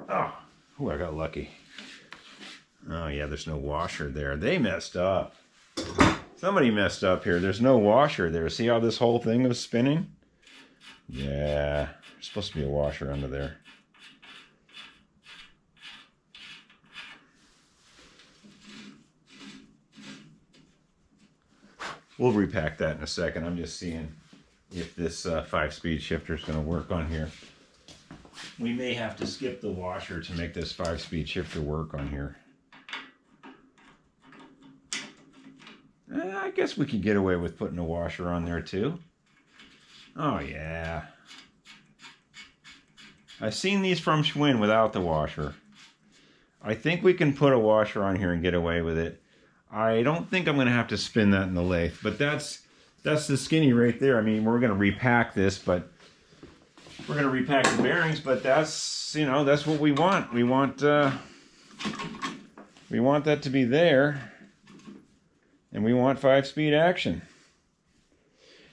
S1: Oh, I got lucky. Oh, yeah, there's no washer there. They messed up. Somebody messed up here. There's no washer there. See how this whole thing was spinning? Yeah, there's supposed to be a washer under there. We'll repack that in a second. I'm just seeing if this 5-speed shifter is going to work on here. We may have to skip the washer to make this 5-speed shifter work on here. I guess we could get away with putting a washer on there too. Oh yeah. I've seen these from Schwinn without the washer. I think we can put a washer on here and get away with it. I don't think I'm going to have to spin that in the lathe, but that's the skinny right there. I mean, we're going to repack this, but we're going to repack the bearings, but that's, you know, that's what we want. We want that to be there, and we want 5-speed action.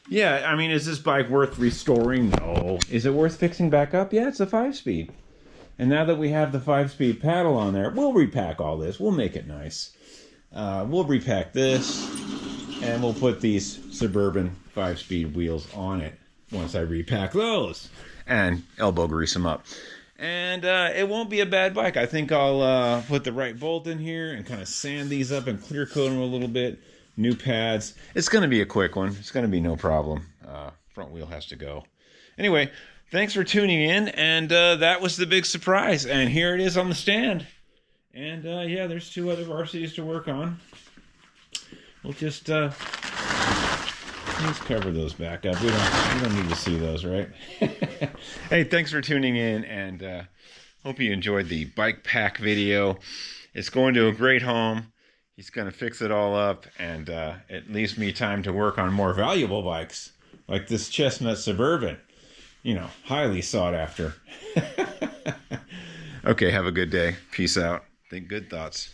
S1: Yeah, I mean, is this bike worth restoring? No. Is it worth fixing back up? Yeah, it's a 5-speed. And now that we have the 5-speed paddle on there, we'll repack all this. We'll make it nice. We'll repack this, and we'll put these Suburban 5-speed wheels on it once I repack those, and elbow grease them up. And it won't be a bad bike. I think I'll put the right bolt in here and kind of sand these up and clear coat them a little bit. New pads. It's going to be a quick one. It's going to be no problem. Front wheel has to go. Anyway, thanks for tuning in, and that was the big surprise. And here it is on the stand. And yeah, there's 2 other varsities to work on. We'll just let's cover those back up. We don't need to see those, right? Hey, thanks for tuning in, and hope you enjoyed the bike pack video. It's going to a great home. He's going to fix it all up, and it leaves me time to work on more valuable bikes, like this Chestnut Suburban. You know, highly sought after. Okay, have a good day. Peace out. Think good thoughts.